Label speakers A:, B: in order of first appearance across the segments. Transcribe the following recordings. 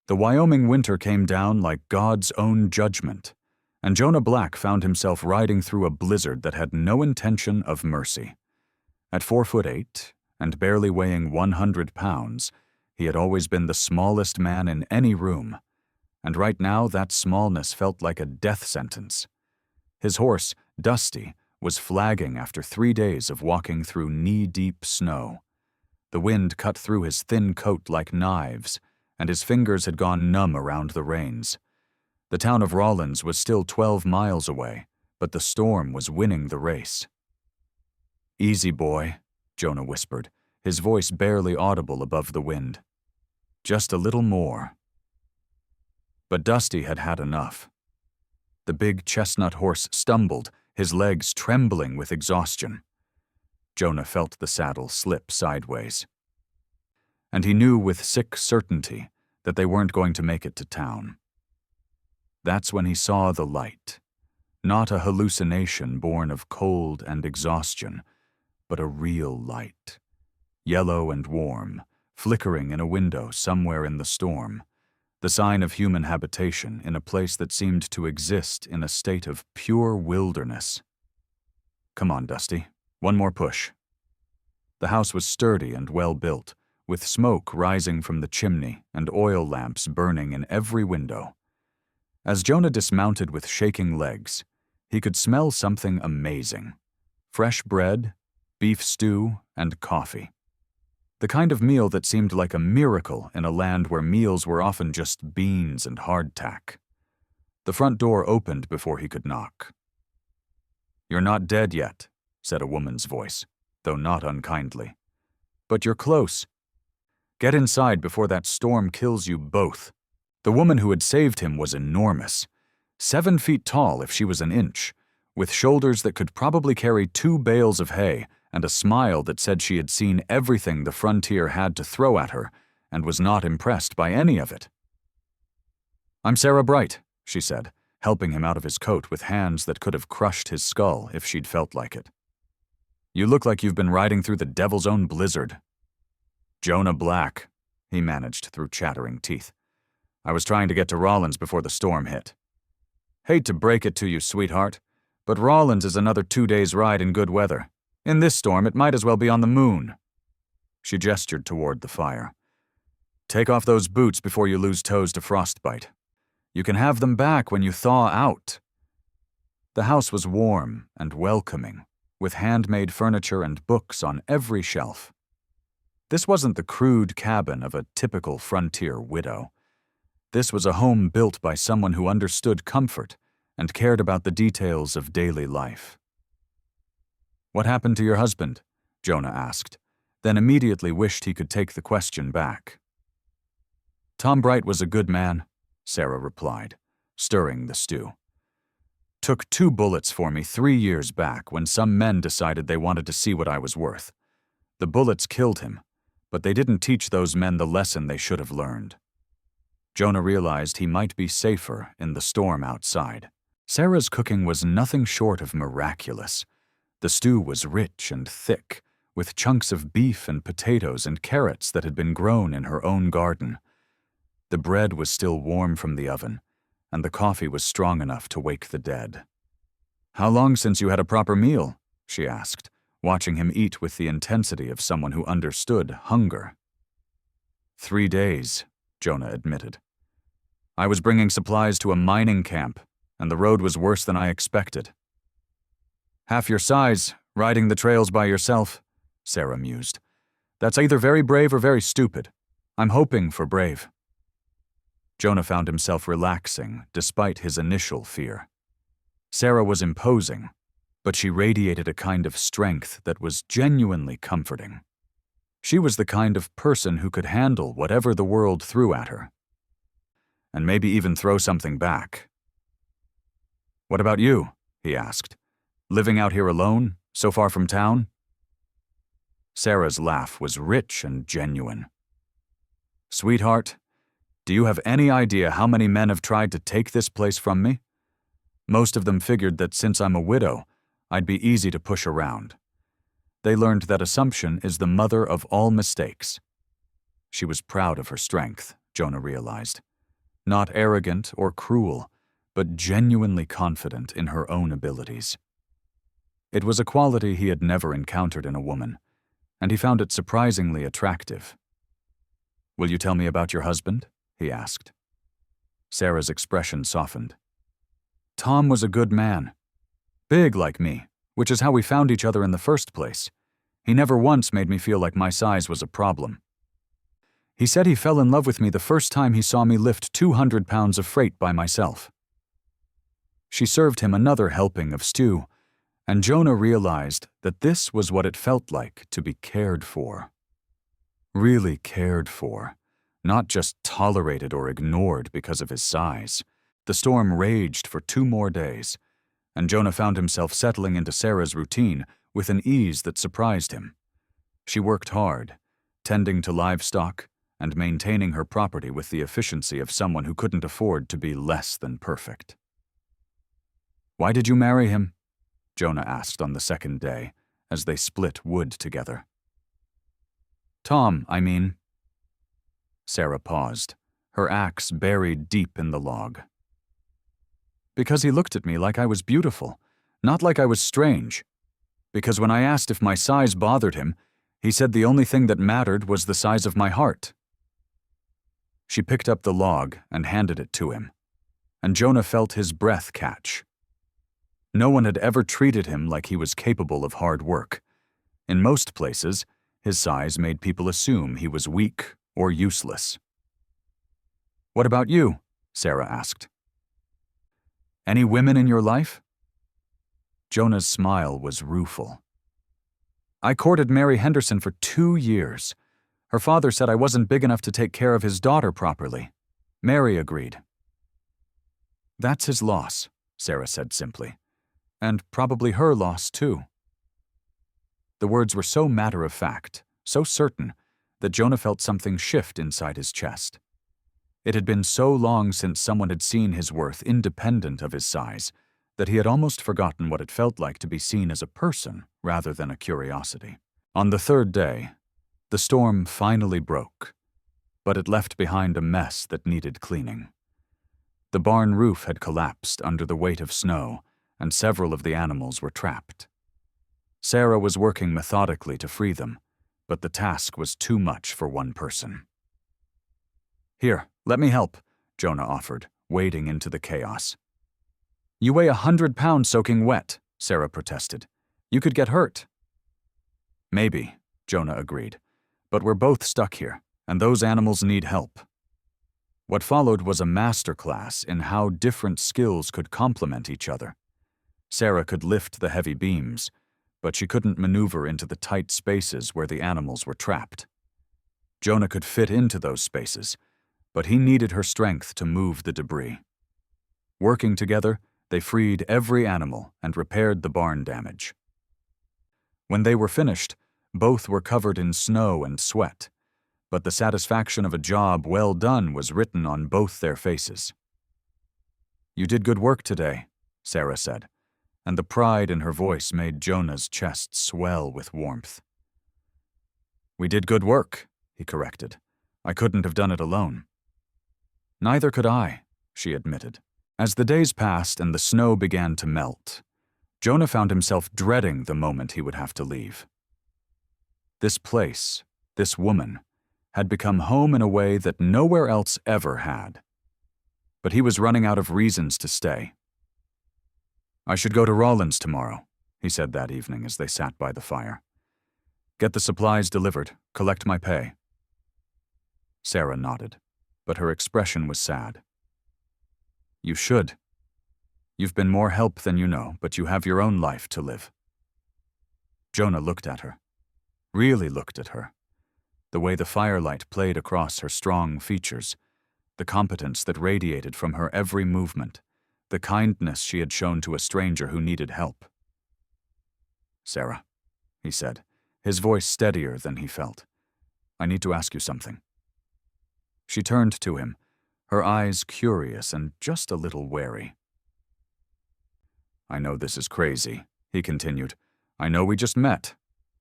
A: The Wyoming winter came down like God's own judgment, and Jonah Black found himself riding through a blizzard that had no intention of mercy. At 4'8" and barely weighing 100 pounds, he had always been the smallest man in any room, and right now that smallness felt like a death sentence. His horse, Dusty, was flagging after 3 days of walking through knee-deep snow. The wind cut through his thin coat like knives, and his fingers had gone numb around the reins. The town of Rawlins was still 12 miles away, but the storm was winning the race. "Easy, boy," Jonah whispered, his voice barely audible above the wind. "Just a little more." But Dusty had had enough. The big chestnut horse stumbled, his legs trembling with exhaustion. Jonah felt the saddle slip sideways. And he knew with sick certainty that they weren't going to make it to town. That's when he saw the light, not a hallucination born of cold and exhaustion, but a real light, yellow and warm, flickering in a window somewhere in the storm, the sign of human habitation in a place that seemed to exist in a state of pure wilderness. "Come on, Dusty, one more push." The house was sturdy and well built, with smoke rising from the chimney and oil lamps burning in every window. As Jonah dismounted with shaking legs, he could smell something amazing: fresh bread, beef stew, and coffee. The kind of meal that seemed like a miracle in a land where meals were often just beans and hardtack. The front door opened before he could knock. "You're not dead yet," said a woman's voice, though not unkindly. "But you're close. Get inside before that storm kills you both." The woman who had saved him was enormous, 7 feet tall if she was an inch, with shoulders that could probably carry 2 bales of hay and a smile that said she had seen everything the frontier had to throw at her and was not impressed by any of it. "I'm Sarah Bright," she said, helping him out of his coat with hands that could have crushed his skull if she'd felt like it. "You look like you've been riding through the devil's own blizzard." "Jonah Black," he managed through chattering teeth. "I was trying to get to Rawlins before the storm hit." "Hate to break it to you, sweetheart, but Rawlins is another 2 days' ride in good weather. In this storm, it might as well be on the moon." She gestured toward the fire. "Take off those boots before you lose toes to frostbite. You can have them back when you thaw out." The house was warm and welcoming, with handmade furniture and books on every shelf. This wasn't the crude cabin of a typical frontier widow. This was a home built by someone who understood comfort and cared about the details of daily life. "What happened to your husband?" Jonah asked, then immediately wished he could take the question back. "Tom Bright was a good man," Sarah replied, stirring the stew. "Took 2 bullets for me 3 years back when some men decided they wanted to see what I was worth. The bullets killed him, but they didn't teach those men the lesson they should have learned." Jonah realized he might be safer in the storm outside. Sarah's cooking was nothing short of miraculous. The stew was rich and thick, with chunks of beef and potatoes and carrots that had been grown in her own garden. The bread was still warm from the oven, and the coffee was strong enough to wake the dead. "How long since you had a proper meal?" she asked, watching him eat with the intensity of someone who understood hunger. 3 days, Jonah admitted. "I was bringing supplies to a mining camp, and the road was worse than I expected." "Half your size, riding the trails by yourself," Sarah mused. "That's either very brave or very stupid. I'm hoping for brave." Jonah found himself relaxing despite his initial fear. Sarah was imposing, but she radiated a kind of strength that was genuinely comforting. She was the kind of person who could handle whatever the world threw at her, and maybe even throw something back. "What about you?" he asked. "Living out here alone, so far from town?" Sarah's laugh was rich and genuine. "Sweetheart, do you have any idea how many men have tried to take this place from me? Most of them figured that since I'm a widow, I'd be easy to push around. They learned that assumption is the mother of all mistakes." She was proud of her strength, Jonah realized. not arrogant or cruel, but genuinely confident in her own abilities. It was a quality he had never encountered in a woman, and he found it surprisingly attractive. "Will you tell me about your husband?" he asked. Sarah's expression softened. "Tom was a good man. Big like me, which is how we found each other in the first place. He never once made me feel like my size was a problem. He said he fell in love with me the first time he saw me lift 200 pounds of freight by myself." She served him another helping of stew, and Jonah realized that this was what it felt like to be cared for. Really cared for, not just tolerated or ignored because of his size. The storm raged for 2 more days, and Jonah found himself settling into Sarah's routine with an ease that surprised him. She worked hard, tending to livestock and maintaining her property with the efficiency of someone who couldn't afford to be less than perfect. "Why did you marry him?" Jonah asked on the second day, as they split wood together. "Tom, I mean." Sarah paused, her axe buried deep in the log. "Because he looked at me like I was beautiful, not like I was strange. Because when I asked if my size bothered him, he said the only thing that mattered was the size of my heart." She picked up the log and handed it to him, and Jonah felt his breath catch. No one had ever treated him like he was capable of hard work. In most places, his size made people assume he was weak or useless. "What about you?" Sarah asked. "Any women in your life?" Jonah's smile was rueful. "I courted Mary Henderson for 2 years. Her father said I wasn't big enough to take care of his daughter properly. Mary agreed." "That's his loss," Sarah said simply. "And probably her loss, too." The words were so matter-of-fact, so certain, that Jonah felt something shift inside his chest. It had been so long since someone had seen his worth independent of his size that he had almost forgotten what it felt like to be seen as a person rather than a curiosity. On the 3rd day, the storm finally broke, but it left behind a mess that needed cleaning. The barn roof had collapsed under the weight of snow, and several of the animals were trapped. Sarah was working methodically to free them, but the task was too much for one person. "Here, let me help," Jonah offered, wading into the chaos. "You weigh 100 pounds soaking wet," Sarah protested. "You could get hurt." "Maybe," Jonah agreed, "but we're both stuck here, and those animals need help." What followed was a masterclass in how different skills could complement each other. Sarah could lift the heavy beams, but she couldn't maneuver into the tight spaces where the animals were trapped. Jonah could fit into those spaces, but he needed her strength to move the debris. Working together, they freed every animal and repaired the barn damage. When they were finished, both were covered in snow and sweat, but the satisfaction of a job well done was written on both their faces. "You did good work today," Sarah said, and the pride in her voice made Jonah's chest swell with warmth. "We did good work," he corrected. "I couldn't have done it alone." "Neither could I," she admitted. As the days passed and the snow began to melt, Jonah found himself dreading the moment he would have to leave. This place, this woman, had become home in a way that nowhere else ever had. But he was running out of reasons to stay. "I should go to Rawlins tomorrow," he said that evening as they sat by the fire. "Get the supplies delivered, collect my pay." Sarah nodded, but her expression was sad. "You should. You've been more help than you know, but you have your own life to live." Jonah looked at her, really looked at her. The way the firelight played across her strong features, the competence that radiated from her every movement, the kindness she had shown to a stranger who needed help. "Sarah," he said, his voice steadier than he felt, "I need to ask you something." She turned to him, her eyes curious and just a little wary. "I know this is crazy," he continued. "I know we just met.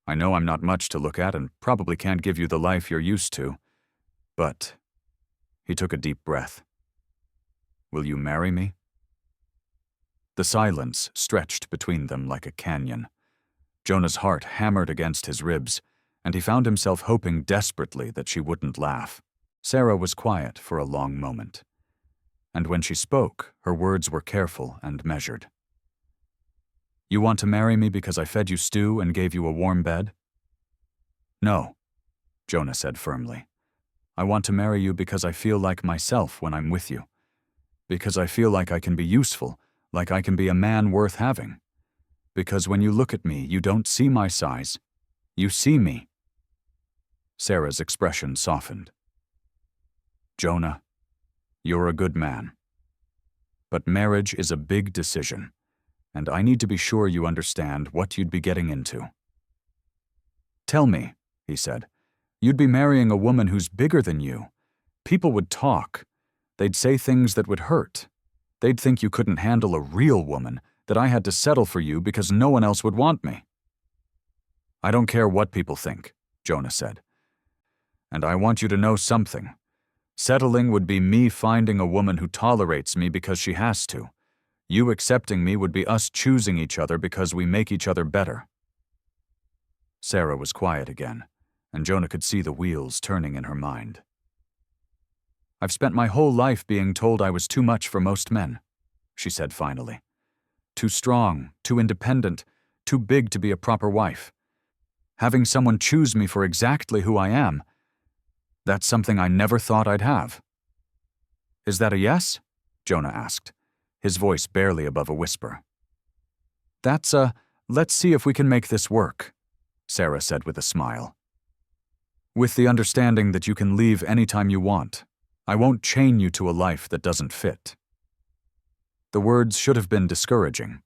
A: I know I'm not much to look at and probably can't give you the life you're used to. But," he took a deep breath, Will you marry me? The silence stretched between them like a canyon. Jonah's heart hammered against his ribs, and he found himself hoping desperately that she wouldn't laugh. Sarah was quiet for a long moment, and when she spoke, her words were careful and measured. You want to marry me because I fed you stew and gave you a warm bed? No, Jonah said firmly. I want to marry you because I feel like myself when I'm with you. Because I feel like I can be useful, like I can be a man worth having. Because when you look at me, you don't see my size. You see me. Sarah's expression softened. Jonah, you're a good man. But marriage is a big decision, and I need to be sure you understand what you'd be getting into. Tell me, he said, you'd be marrying a woman who's bigger than you. People would talk. They'd say things that would hurt. They'd think you couldn't handle a real woman, that I had to settle for you because no one else would want me. I don't care what people think, Jonah said. And I want you to know something. Settling would be me finding a woman who tolerates me because she has to. You accepting me would be us choosing each other because we make each other better. Sarah was quiet again, and Jonah could see the wheels turning in her mind. I've spent my whole life being told I was too much for most men, she said finally. Too strong, too independent, too big to be a proper wife. Having someone choose me for exactly who I am, that's something I never thought I'd have. Is that a yes? Jonah asked, his voice barely above a whisper. That's a, let's see if we can make this work, Sarah said with a smile. With the understanding that you can leave anytime you want. I won't chain you to a life that doesn't fit. The words should have been discouraging,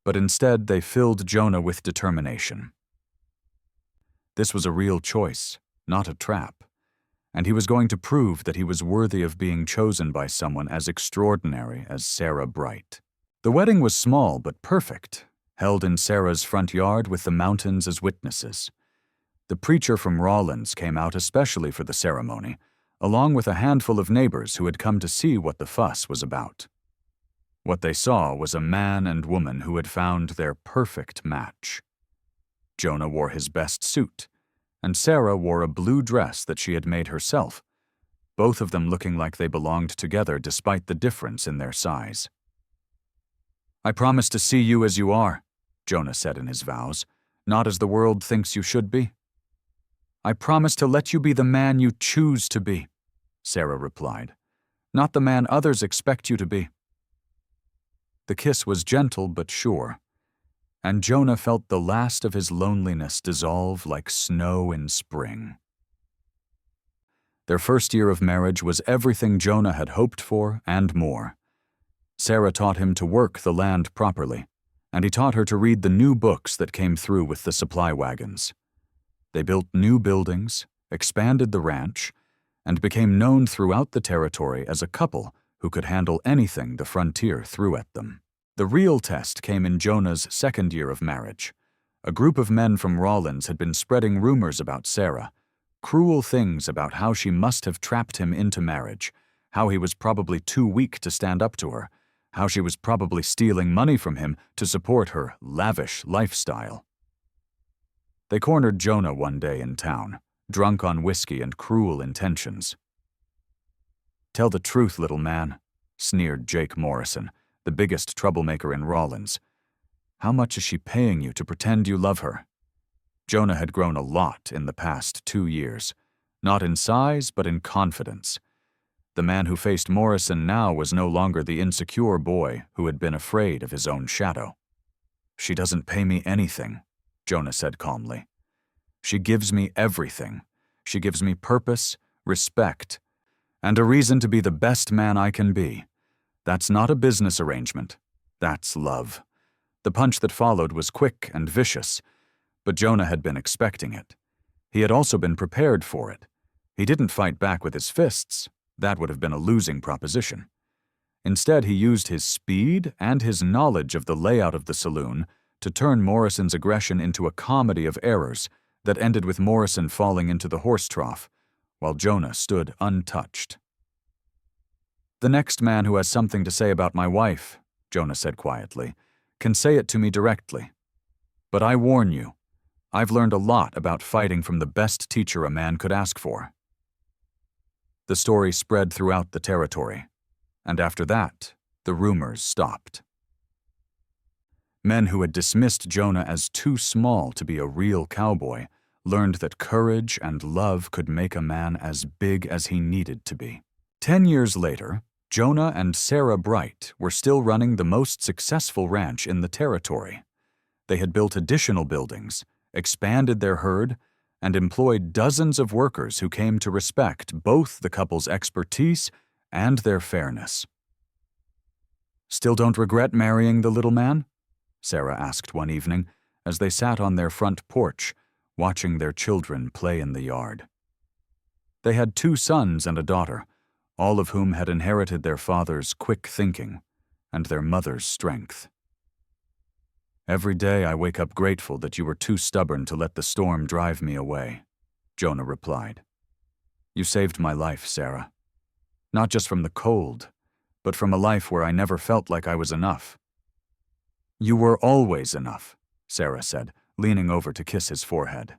A: but instead they filled Jonah with determination. This was a real choice, not a trap, and he was going to prove that he was worthy of being chosen by someone as extraordinary as Sarah Bright. The wedding was small but perfect, held in Sarah's front yard with the mountains as witnesses. The preacher from Rawlins came out especially for the ceremony, along with a handful of neighbors who had come to see what the fuss was about. What they saw was a man and woman who had found their perfect match. Jonah wore his best suit, and Sarah wore a blue dress that she had made herself, both of them looking like they belonged together despite the difference in their size. I promise to see you as you are, Jonah said in his vows, not as the world thinks you should be. I promise to let you be the man you choose to be, Sarah replied, not the man others expect you to be. The kiss was gentle but sure, and Jonah felt the last of his loneliness dissolve like snow in spring. Their first year of marriage was everything Jonah had hoped for and more. Sarah taught him to work the land properly, and he taught her to read the new books that came through with the supply wagons. They built new buildings, expanded the ranch, and became known throughout the territory as a couple who could handle anything the frontier threw at them. The real test came in Jonah's second year of marriage. A group of men from Rawlins had been spreading rumors about Sarah, cruel things about how she must have trapped him into marriage, how he was probably too weak to stand up to her, how she was probably stealing money from him to support her lavish lifestyle. They cornered Jonah one day in town, drunk on whiskey and cruel intentions. Tell the truth, little man, sneered Jake Morrison, the biggest troublemaker in Rawlins. How much is she paying you to pretend you love her? Jonah had grown a lot in the past 2 years, not in size but in confidence. The man who faced Morrison now was no longer the insecure boy who had been afraid of his own shadow. She doesn't pay me anything, Jonah said calmly. She gives me everything. She gives me purpose, respect, and a reason to be the best man I can be. That's not a business arrangement. That's love. The punch that followed was quick and vicious, but Jonah had been expecting it. He had also been prepared for it. He didn't fight back with his fists. That would have been a losing proposition. Instead, he used his speed and his knowledge of the layout of the saloon to turn Morrison's aggression into a comedy of errors that ended with Morrison falling into the horse trough, while Jonah stood untouched. "The next man who has something to say about my wife," Jonah said quietly, "can say it to me directly. But I warn you, I've learned a lot about fighting from the best teacher a man could ask for." The story spread throughout the territory, and after that, the rumors stopped. Men who had dismissed Jonah as too small to be a real cowboy learned that courage and love could make a man as big as he needed to be. 10 years later, Jonah and Sarah Bright were still running the most successful ranch in the territory. They had built additional buildings, expanded their herd, and employed dozens of workers who came to respect both the couple's expertise and their fairness. "Still don't regret marrying the little man?" Sarah asked one evening as they sat on their front porch, watching their children play in the yard. They had 2 sons and a daughter, all of whom had inherited their father's quick thinking and their mother's strength. "Every day I wake up grateful that you were too stubborn to let the storm drive me away," Jonah replied. "You saved my life, Sarah. Not just from the cold, but from a life where I never felt like I was enough." "You were always enough," Sarah said, leaning over to kiss his forehead.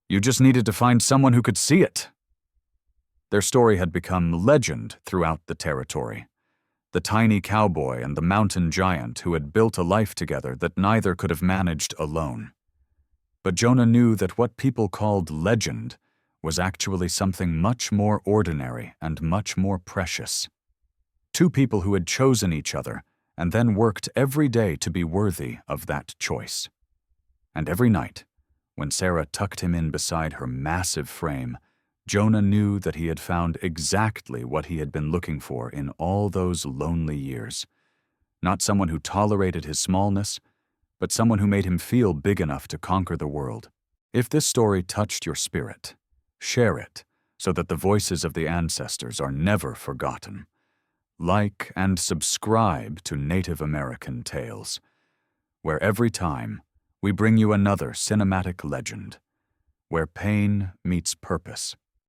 A: "You just needed to find someone who could see it." Their story had become legend throughout the territory. The tiny cowboy and the mountain giant who had built a life together that neither could have managed alone. But Jonah knew that what people called legend was actually something much more ordinary and much more precious. 2 people who had chosen each other and then worked every day to be worthy of that choice. And every night, when Sarah tucked him in beside her massive frame, Jonah knew that he had found exactly what he had been looking for in all those lonely years. Not someone who tolerated his smallness, but someone who made him feel big enough to conquer the world. If this story touched your spirit, share it so that the voices of the ancestors are never forgotten. Like and subscribe to Native American Tales, where every time we bring you another cinematic legend, where pain meets purpose,